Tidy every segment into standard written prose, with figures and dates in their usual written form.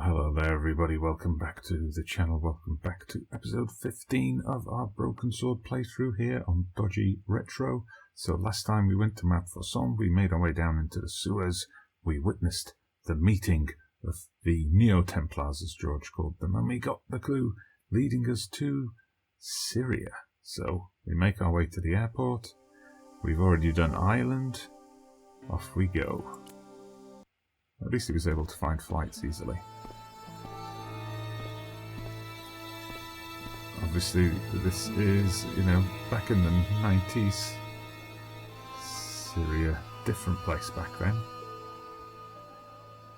hello there everybody, welcome back to the channel, welcome back to episode 15 of our Broken Sword playthrough here on Dodgee Retro. So last time we went to Mount Fosson, we made our way down into the sewers, we witnessed the meeting of the Neo-Templars as George called them, and we got the clue leading us to Syria. So we make our way to the airport, we've already done Ireland, off we go. At least he was able to find flights easily. Obviously, this is, back in the 90s. Syria, different place back then.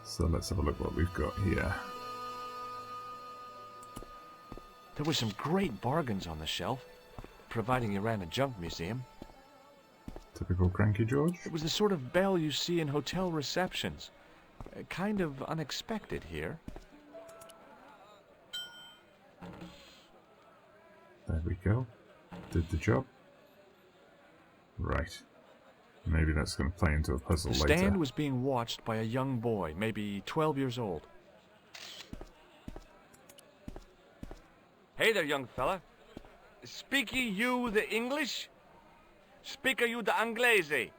So let's have a look what we've got here. There were some great bargains on the shelf, providing you ran a junk museum. Typical cranky George. It was the sort of bell you see in hotel receptions. Kind of unexpected here. There we go. Did the job. Right. Maybe that's going to play into a puzzle later. The stand was being watched by a young boy, maybe 12 years old. Hey there, young fella. Speaky you the English? Speaker you the Anglaise?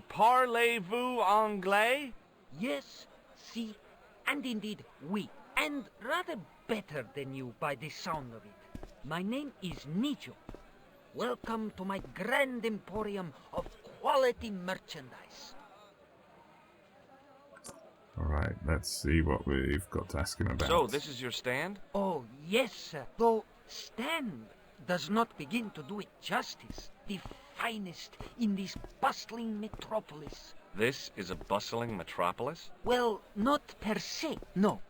Parlez-vous anglais? Yes, si, and indeed oui, and rather better than you by the sound of it. My name is Nico. Welcome to my grand emporium of quality merchandise. Alright, let's see what we've got to ask him about. So, this is your stand? Oh, yes, sir. Though stand does not begin to do it justice. The finest in this bustling metropolis. This is a bustling metropolis? Well, not per se, no.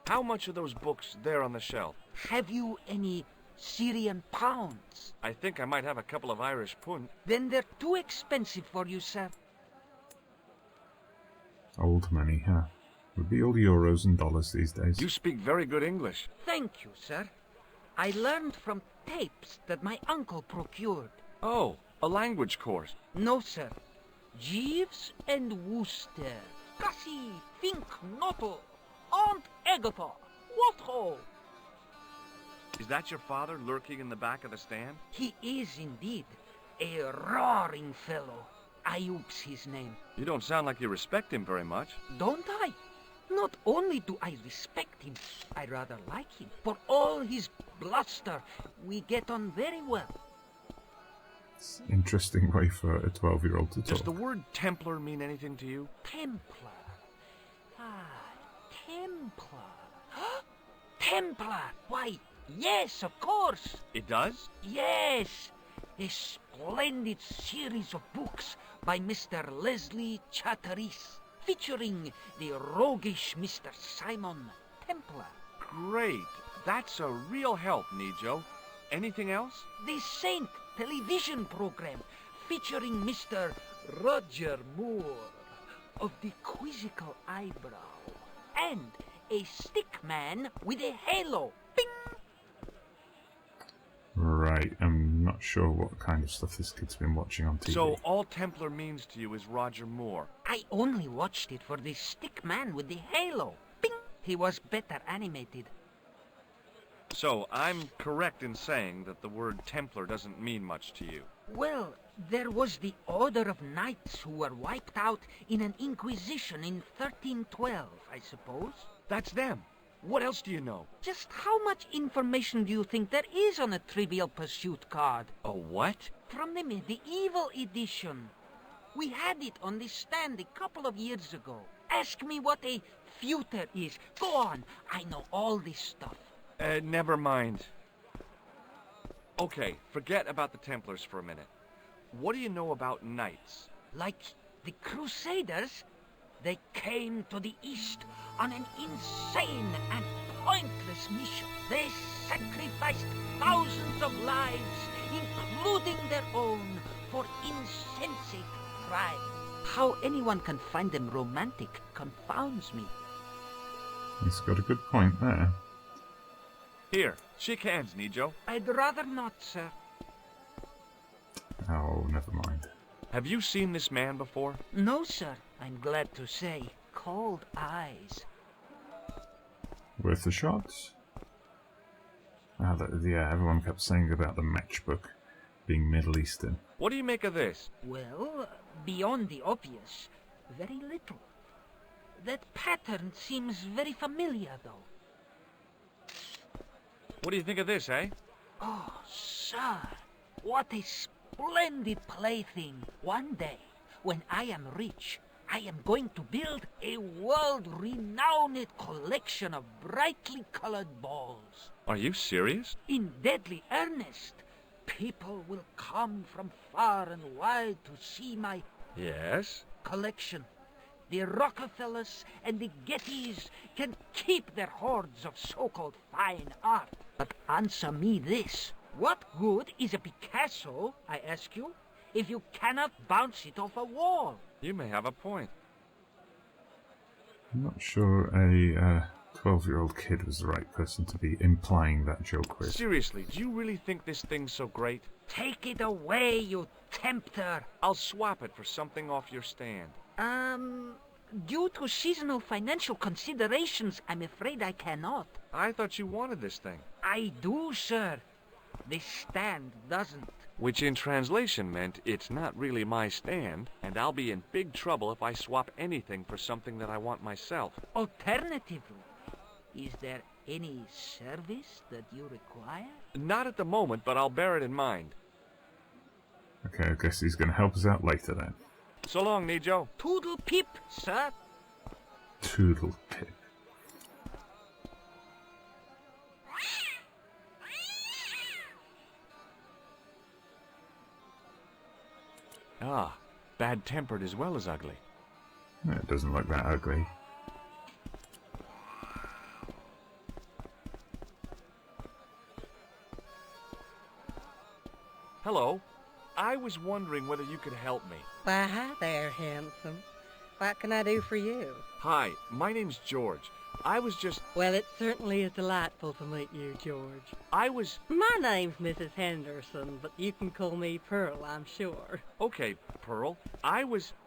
How much are those books there on the shelf? Have you any Syrian pounds? I think I might have a couple of Irish pund. Then they're too expensive for you, sir. Old money, huh? Would be all euros and dollars these days. You speak very good English. Thank you, sir. I learned from tapes that my uncle procured. Oh, a language course. No, sir. Jeeves and Wooster. Gussie, Fink, Noto, Aunt Agatha. What ho? Is that your father lurking in the back of the stand? He is indeed a roaring fellow. Ayub's his name. You don't sound like you respect him very much. Don't I? Not only do I respect him, I rather like him. For all his bluster, we get on very well. It's an interesting way for a 12-year-old to talk. Does the word Templar mean anything to you? Templar. Templar. Templar! Why, yes, of course. It does? Yes. A splendid series of books by Mr. Leslie Chatteris, featuring the roguish Mr. Simon Templar. Great. That's a real help, Nijo. Anything else? The Saint television program, featuring Mr. Roger Moore of the quizzical eyebrow, and a stick man with a halo. Bing! Right, I'm not sure what kind of stuff this kid's been watching on TV. So all Templar means to you is Roger Moore. I only watched it for the stick man with the halo. Bing! He was better animated. So I'm correct in saying that the word Templar doesn't mean much to you. Well, there was the Order of Knights who were wiped out in an Inquisition in 1312, I suppose. That's them. What else do you know? Just how much information do you think there is on a Trivial Pursuit card? A what? From the medieval edition. We had it on the stand a couple of years ago. Ask me what a feuter is. Go on, I know all this stuff. Never mind. Okay, forget about the Templars for a minute. What do you know about knights? Like the Crusaders, they came to the East on an insane and pointless mission. They sacrificed thousands of lives, including their own, for insensate pride. How anyone can find them romantic confounds me. He's got a good point there. Here, shake hands, Nijo. I'd rather not, sir. Oh, never mind. Have you seen this man before? No, sir, I'm glad to say. cold eyes. Worth the shots? Ah, yeah, everyone kept saying about the matchbook being Middle Eastern. What do you make of this? Well, beyond the obvious, very little. That pattern seems very familiar, though. What do you think of this, eh? Oh, sir, what a splendid plaything. One day, when I am rich, I am going to build a world-renowned collection of brightly colored balls. Are you serious? In deadly earnest. People will come from far and wide to see my Yes? collection. The Rockefellers and the Gettys can keep their hoards of so-called fine art. But answer me this. What good is a Picasso, I ask you, if you cannot bounce it off a wall? You may have a point. I'm not sure a 12-year-old kid was the right person to be implying that joke with. Seriously, do you really think this thing's so great? Take it away, you tempter. I'll swap it for something off your stand. Due to seasonal financial considerations, I'm afraid I cannot. I thought you wanted this thing. I do, sir. This stand doesn't. Which in translation meant it's not really my stand, and I'll be in big trouble if I swap anything for something that I want myself. Alternatively, is there any service that you require? Not at the moment, but I'll bear it in mind. Okay, I guess he's going to help us out later then. So long, Nico. Toodle pip, sir. Toodle pip. Ah, bad-tempered as well as ugly. It doesn't look that ugly. Hello. I was wondering whether you could help me. Why, hi there, handsome. What can I do for you? Hi, my name's George. I was just... Well, it certainly is delightful to meet you, George. My name's Mrs. Henderson, but you can call me Pearl, I'm sure. Okay, Pearl.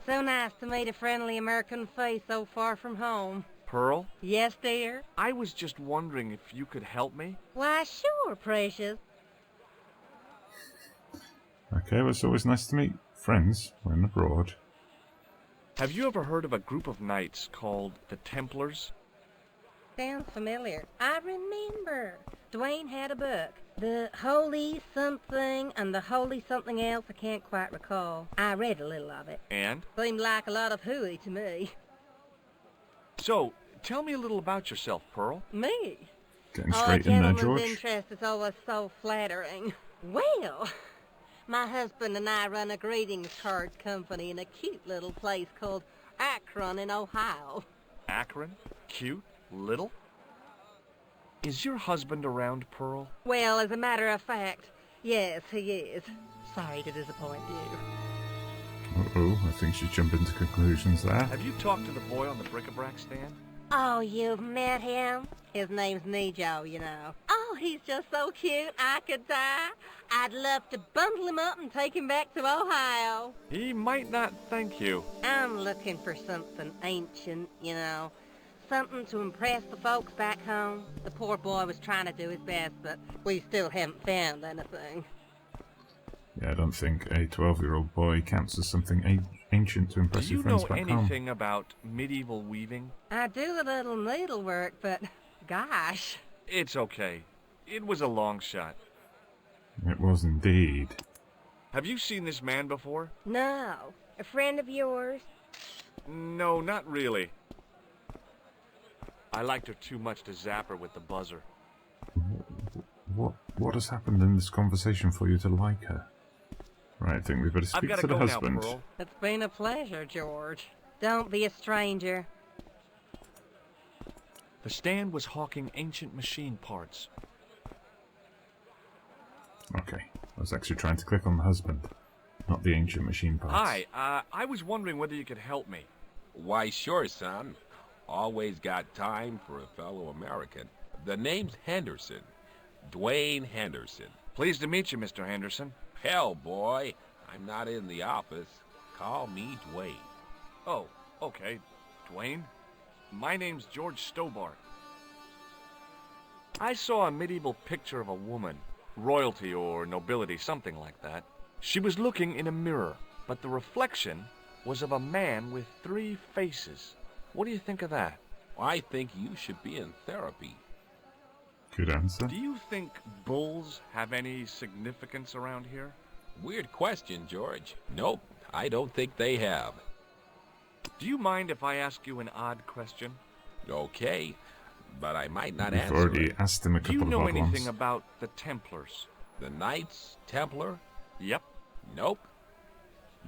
So nice to meet a friendly American face so far from home. Pearl? Yes, dear? I was just wondering if you could help me. Why, sure, precious. Okay, well, it's always nice to meet friends when abroad. Have you ever heard of a group of knights called the Templars? Sounds familiar. I remember. Dwayne had a book. The Holy Something and the Holy Something Else, I can't quite recall. I read a little of it. And? Seemed like a lot of hooey to me. So, tell me a little about yourself, Pearl. Me? Getting Oh, a straight in there, gentleman's George. interest is always so flattering. Well, my husband and I run a greetings card company in a cute little place called Akron in Ohio. Akron? Cute? Little? Is your husband around, Pearl? Well, as a matter of fact, yes, he is. Sorry to disappoint you. Uh-oh, I think she's jumping to conclusions there. Have you talked to the boy on the bric-a-brac stand? Oh, you've met him? His name's Nico, you know. Oh, he's just so cute, I could die. I'd love to bundle him up and take him back to Ohio. He might not thank you. I'm looking for something ancient, you know. Something to impress the folks back home. The poor boy was trying to do his best, but we still haven't found anything. Yeah, I don't think a 12-year-old boy counts as something ancient to impress Do your you friends know back home. anything about medieval weaving? I do a little needlework, but gosh. It's okay. It was a long shot. It was indeed. Have you seen this man before? No. A friend of yours? No, not really. I liked her too much to zap her with the buzzer. What has happened in this conversation for you to like her? Right, I think we better I've speak got to to the go husband. now, Pearl. It's been a pleasure, George. Don't be a stranger. The stand was hawking ancient machine parts. Okay, I was actually trying to click on the husband, not the ancient machine parts. Hi, I was wondering whether you could help me. Why, sure, son. Always got time for a fellow American. The name's Henderson. Dwayne Henderson. Pleased to meet you, Mr. Henderson. Hell, boy, I'm not in the office. Call me Dwayne. Oh, okay. Dwayne? My name's George Stobbard. I saw a medieval picture of a woman, royalty or nobility, something like that. She was looking in a mirror, but the reflection was of a man with 3 faces. What do you think of that? I think you should be in therapy. Good answer. Do you think bulls have any significance around here? Weird question, George. Nope, I don't think they have. Do you mind if I ask you an odd question? Okay, but I might not We've answer already it. asked him a Do you couple of know odd anything ones. about the Templars? The Knights Templar? Yep. Nope.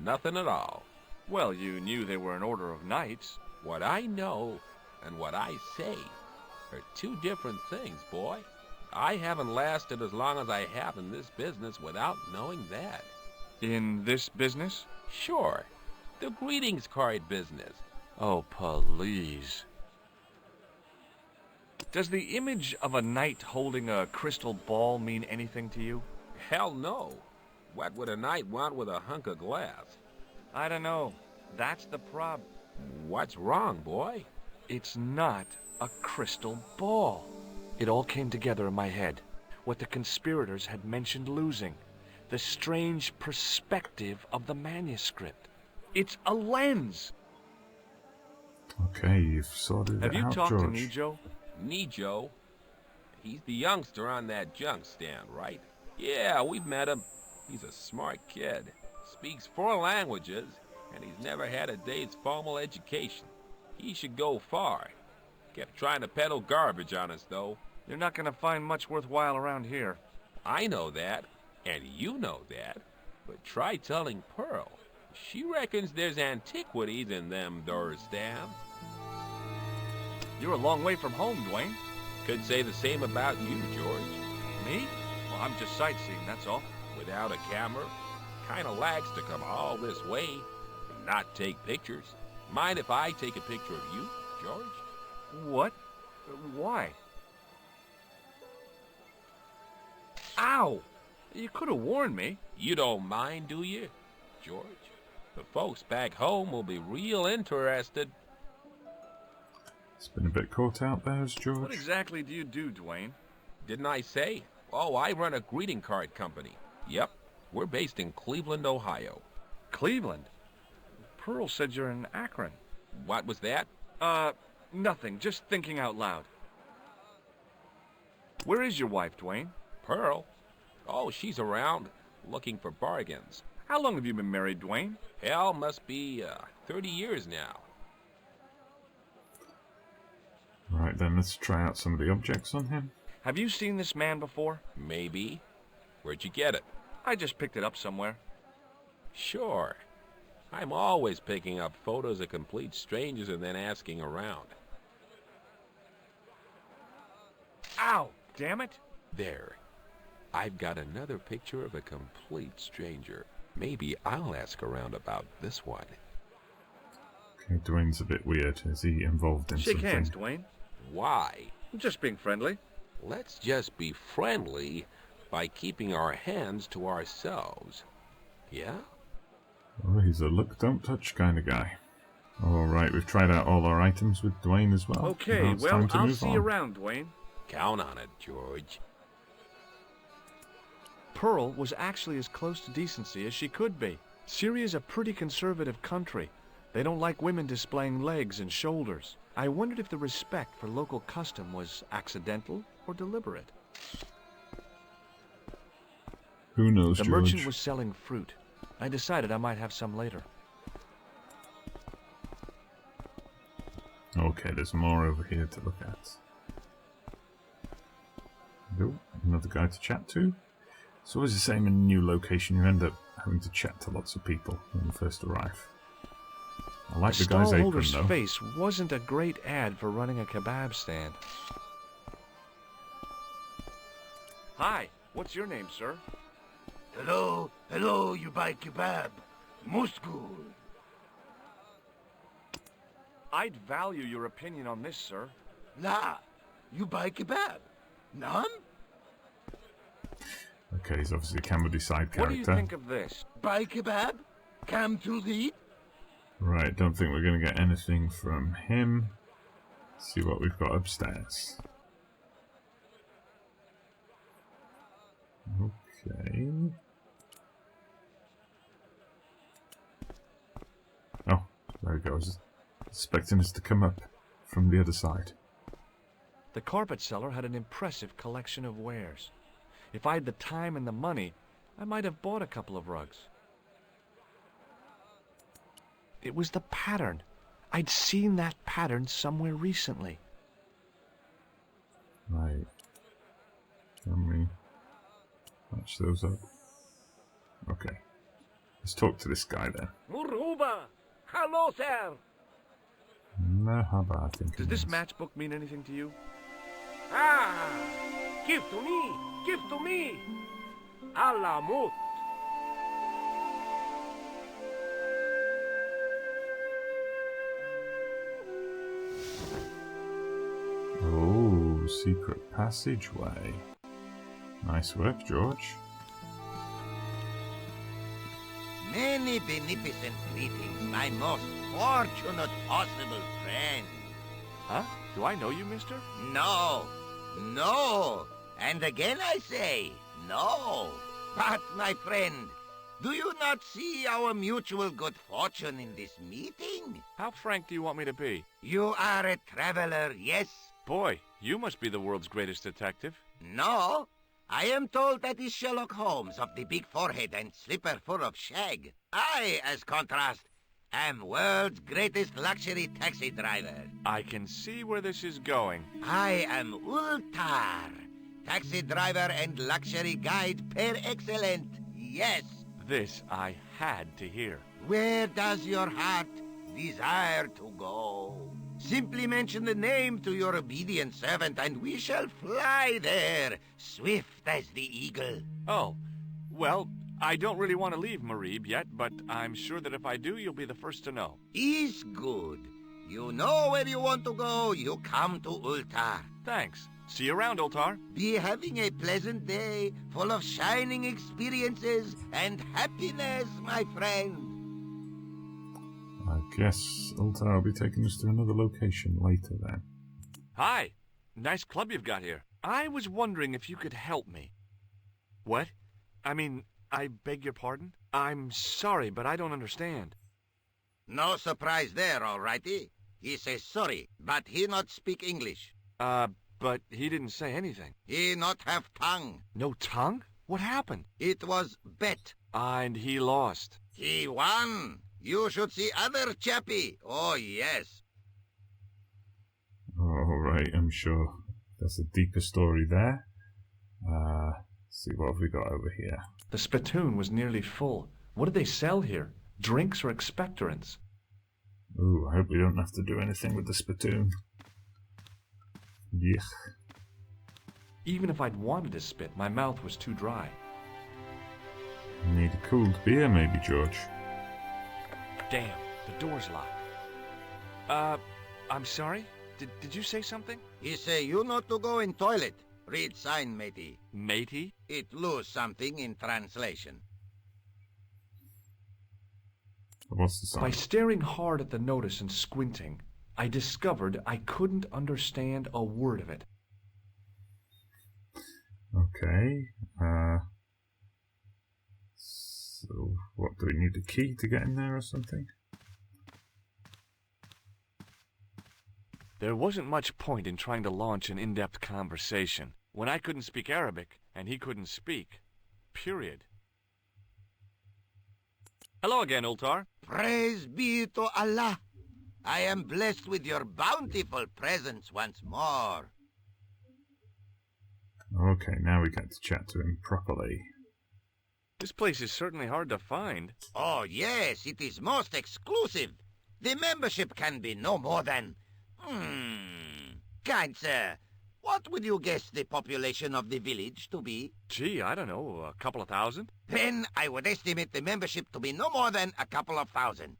Nothing at all. Well, you knew they were an order of knights. What I know and what I say are 2 different things, boy. I haven't lasted as long as I have in this business without knowing that. In this business? Sure, the greetings card business. Oh, please. Does the image of a knight holding a crystal ball mean anything to you? Hell no. What would a knight want with a hunk of glass? I don't know. That's the problem. What's wrong, boy? It's not a crystal ball. It all came together in my head. What the conspirators had mentioned losing. The strange perspective of the manuscript. It's a lens. Okay, you've sorted Have it you out, talked George. to Nico? Nico? He's the youngster on that junk stand, right? Yeah, we've met him. He's a smart kid. Speaks 4 languages, and he's never had a day's formal education. He should go far. Kept trying to peddle garbage on us, though. You're not going to find much worthwhile around here. I know that, and you know that. But try telling Pearl. She reckons there's antiquities in them door stands. You're a long way from home, Dwayne. Could say the same about you, George. Me? Well, I'm just sightseeing, that's all. Without a camera, kinda lags to come all this way and not take pictures. Mind if I take a picture of you, George? What? Why? Ow! You could have warned me. You don't mind, do you, George? The folks back home will be real interested. It's been a bit caught out there, has George. What exactly do you do, Dwayne? Didn't I say? Oh, I run a greeting card company. Yep, we're based in Cleveland, Ohio. Cleveland? Pearl said you're in Akron. What was that? Nothing. Just thinking out loud. Where is your wife, Dwayne? Pearl? Oh, she's around, looking for bargains. How long have you been married, Dwayne? Hell, must be 30 years now. Right then, let's try out some of the objects on him. Have you seen this man before? Maybe. Where'd you get it? I just picked it up somewhere. Sure. I'm always picking up photos of complete strangers and then asking around. Ow! Damn it! There. I've got another picture of a complete stranger. Maybe I'll ask around about this one. Okay, Dwayne's a bit weird. Is he involved in Shake something? hands, Dwayne. Why? I'm just being friendly. Let's just be friendly by keeping our hands to ourselves. Yeah? Oh, he's a look, don't touch kind of guy. Alright, we've tried out all our items with Dwayne as well. Okay, Now it's well, time to I'll move see on. you around, Dwayne. Count on it, George. Pearl was actually as close to decency as she could be. Syria's a pretty conservative country. They don't like women displaying legs and shoulders. I wondered if the respect for local custom was accidental or deliberate. Who knows, The George? merchant was selling fruit. I decided I might have some later. Okay, there's more over here to look at. Nope, another guy to chat to. It's always the same in a new location. You end up having to chat to lots of people when you first arrive. I like the guy's apron, stallholder's though. face wasn't a great ad for running a kebab stand. Hi, what's your name, sir? Hello, you buy kebab. Moscow. I'd value your opinion on this, sir. La, you buy kebab. None? Okay, he's obviously a comedy side What do you character. think of this? Buy kebab? Come to eat? Right, don't think we're going to get anything from him. See what we've got upstairs. Okay. Oh, there he goes. Expecting us to come up from the other side. The carpet seller had an impressive collection of wares. If I had the time and the money, I might have bought a couple of rugs. It was the pattern. I'd seen that pattern somewhere recently. Right. Can we match those up? Okay. Let's talk to this guy then. Muruba! Hello, sir! Merhaba, I think. Does this matchbook mean anything to you? Ah! Give to me! Give to me! Alamut! Oh, secret passageway. Nice work, George. Many beneficent greetings, my most fortunate possible friend. Huh? Do I know you, mister? No, no, and again I say, no. But, my friend, do you not see our mutual good fortune in this meeting? How frank do you want me to be? You are a traveler, yes? Boy, you must be the world's greatest detective. No, I am told that is Sherlock Holmes of the big forehead and slipper full of shag. I, as contrast, am world's greatest luxury taxi driver. I can see where this is going. I am Ultar, taxi driver and luxury guide per excellent. Yes. This I had to hear. Where does your heart desire to go? Simply mention the name to your obedient servant, and we shall fly there, swift as the eagle. Oh, well, I don't really want to leave Marib yet, but I'm sure that if I do, you'll be the first to know. Is good. You know where you want to go, you come to Ultar. Thanks. See you around, Ultar. Be having a pleasant day, full of shining experiences and happiness, my friend. I guess Ultar will be taking us to another location later then. Hi. Nice club you've got here. I was wondering if you could help me. What? I mean, I beg your pardon? I'm sorry, but I don't understand. No surprise there, all righty. He says sorry, but he not speak English. But he didn't say anything. He not have tongue. No tongue? What happened? It was bet. And he lost. He won. You should see other chappie. Oh, yes. All right, I'm sure there's a deeper story there. See what have we got over here. The spittoon was nearly full. What did they sell here? Drinks or expectorants? Ooh, I hope we don't have to do anything with the spittoon. Yuck. Even if I'd wanted to spit, my mouth was too dry. Need a cooled beer, maybe, George? Damn, the door's locked. I'm sorry? Did you say something? He say you not to go in toilet. Read sign, matey. Matey? It lose something in translation. What's the sign? By staring hard at the notice and squinting, I discovered I couldn't understand a word of it. Okay. So, what, do we need a key to get in there or something? There wasn't much point in trying to launch an in-depth conversation when I couldn't speak Arabic and he couldn't speak. Period. Hello again, Ultar. Praise be to Allah. I am blessed with your bountiful presence once more. Okay, now we get to chat to him properly. This place is certainly hard to find. Oh, yes, it is most exclusive. The membership can be no more than... Kind sir, what would you guess the population of the village to be? Gee, I don't know, a couple of thousand? Then I would estimate the membership to be no more than a couple of thousand.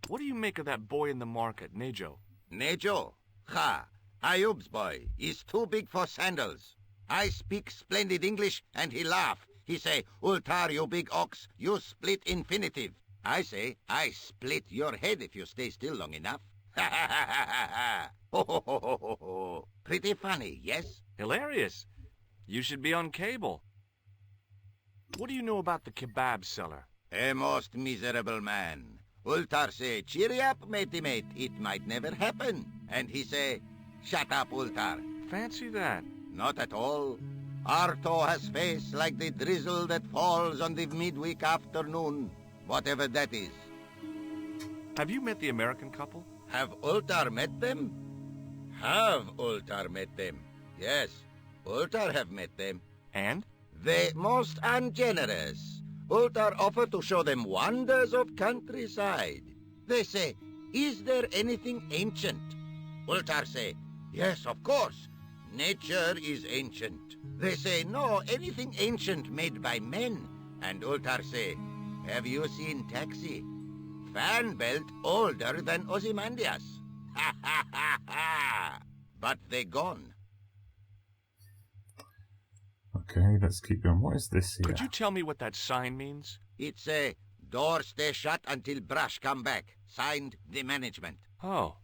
What do you make of that boy in the market, Nejo? Nejo? Ha! Ayub's boy is too big for sandals. I speak splendid English and he laugh. He say, Ultar, you big ox, you split infinitive. I say, I split your head if you stay still long enough. Ha ha ha ha ha! Ho ho ho ho ho ho! Pretty funny, yes? Hilarious. You should be on cable. What do you know about the kebab seller? A most miserable man. Ultar say, cheery up, matey mate, it might never happen. And he say, shut up, Ultar. Fancy that. Not at all. Arto has face like the drizzle that falls on the midweek afternoon, whatever that is. Have you met the American couple? Have Ultar met them? Have Ultar met them? Yes, Ultar have met them. And? They most ungenerous. Ultar offer to show them wonders of countryside. They say, is there anything ancient? Ultar say, yes, of course. Nature is ancient. They say, no, anything ancient made by men. And Ultar say, have you seen Taxi? Fan belt older than Ozymandias. Ha ha ha ha! But they gone. Okay, let's keep going. What is this here? Could you tell me what that sign means? It's a door stay shut until brush come back. Signed, the management. Oh,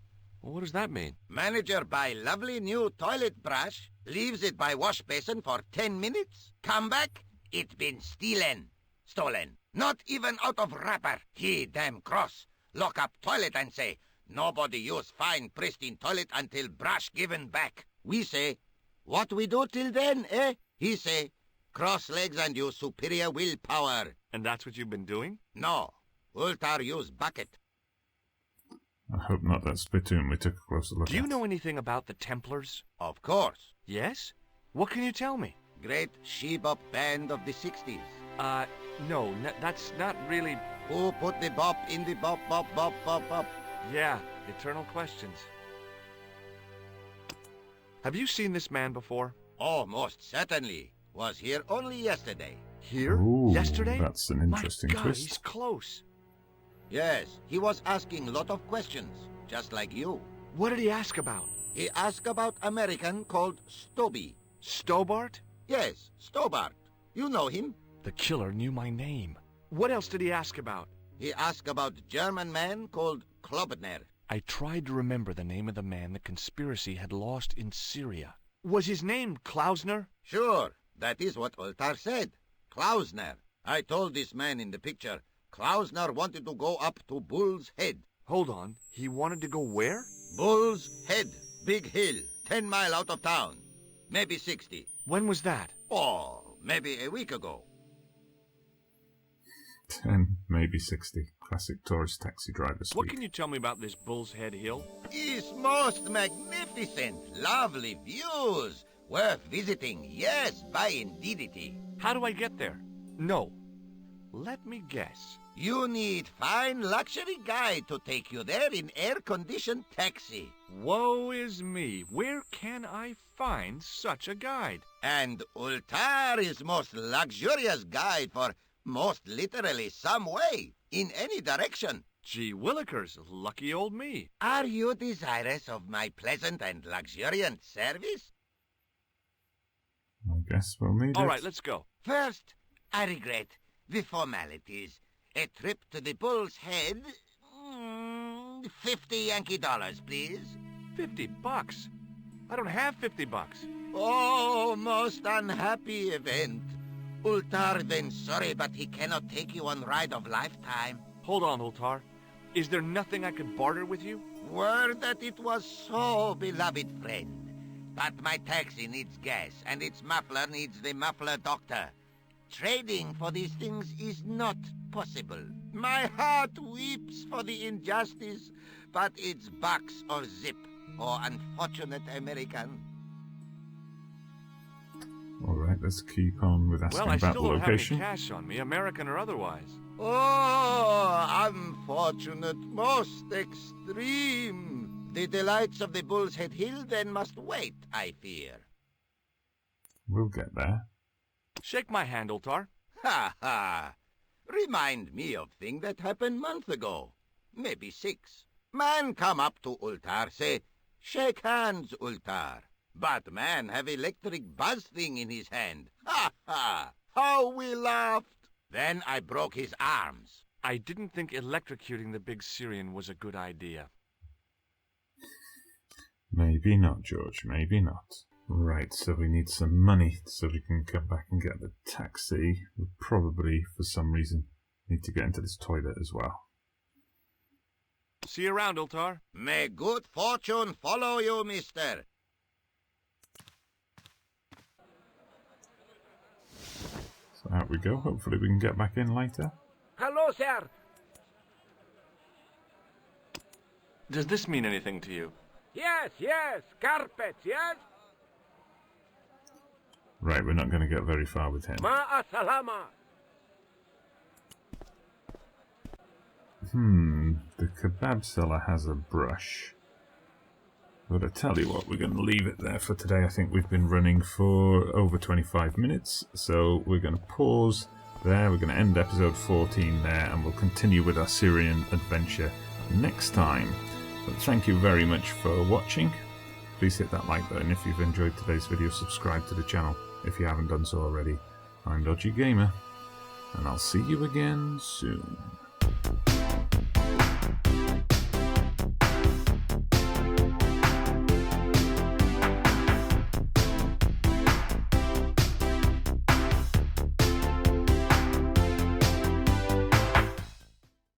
well, what does that mean? Manager buy lovely new toilet brush, leaves it by wash basin for 10 minutes. Come back, it been stolen. Not even out of wrapper. He damn cross. Lock up toilet and say, nobody use fine pristine toilet until brush given back. We say, what we do till then, eh? He say, cross legs and use superior willpower. And that's what you've been doing? No, Ultar use bucket. I hope not that spittoon we took a closer look at. Do you know anything about the Templars? Of course. Yes? What can you tell me? Great she-bop band of the 60s. No, that's not really... Who put the bop in the bop, bop, bop, bop, bop? Yeah, eternal questions. Have you seen this man before? Oh, most certainly. Was here only yesterday. Here? Ooh, Yesterday? that's an interesting My God, twist. he's close. Yes, he was asking a lot of questions, just like you. What did he ask about? He asked about American called Stobby. Stobbard? Yes, Stobbard. You know him? The killer knew my name. What else did he ask about? He asked about German man called Klobner. I tried to remember the name of the man the conspiracy had lost in Syria. Was his name Klausner? Sure, that is what Ultar said. Klausner. I told this man in the picture, Klausner wanted to go up to Bull's Head. Hold on, he wanted to go where? Bull's Head. Big hill, 10 mile out of town. Maybe 60. When was that? Oh, maybe a week ago. 10, maybe 60. Classic tourist taxi driver speak. What can you tell me about this Bull's Head Hill? It's most magnificent. Lovely views. Worth visiting. Yes, by indeedity. How do I get there? No. Let me guess. You need fine luxury guide to take you there in air-conditioned taxi. Woe is me. Where can I find such a guide? And Ultar is most luxurious guide for most literally some way, in any direction. Gee willikers, lucky old me. Are you desirous of my pleasant and luxuriant service? I guess we'll need All it. right, let's go. First, I regret the formalities. A trip to the Bull's Head. 50 Yankee dollars, please. $50? I don't have $50. Oh, most unhappy event. Ultar then sorry, but he cannot take you on ride of lifetime. Hold on, Ultar. Is there nothing I could barter with you? Word that it was so, beloved friend. But my taxi needs gas, and its muffler needs the muffler doctor. Trading for these things is not possible. My heart weeps for the injustice, but it's bucks or zip, or unfortunate American. All right, let's keep on with asking Well, I about still the don't have any location. cash on me, American or otherwise. Oh, unfortunate, most extreme. The delights of the Bull's Head Hill then must wait, I fear. We'll get there. Shake my hand, Ultar. Ha ha! Remind me of thing that happened month ago. Maybe 6. Man come up to Ultar, say, shake hands, Ultar. But man have electric buzz thing in his hand. Ha ha! How we laughed! Then I broke his arms. I didn't think electrocuting the big Syrian was a good idea. Maybe not, George, maybe not. Right, so we need some money so we can come back and get the taxi. We probably, for some reason, need to get into this toilet as well. See you around, Ultar. May good fortune follow you, mister. So out we go. Hopefully we can get back in later. Hello, sir. Does this mean anything to you? Yes, carpets, yes? Right, we're not going to get very far with him. Ma'a salama. The kebab seller has a brush. But I tell you what, we're going to leave it there for today. I think we've been running for over 25 minutes, so we're going to pause there. We're going to end episode 14 there, and we'll continue with our Syrian adventure next time. But thank you very much for watching. Please hit that like button if you've enjoyed today's video. Subscribe to the channel if you haven't done so already. I'm Dodgee Gamer, and I'll see you again soon.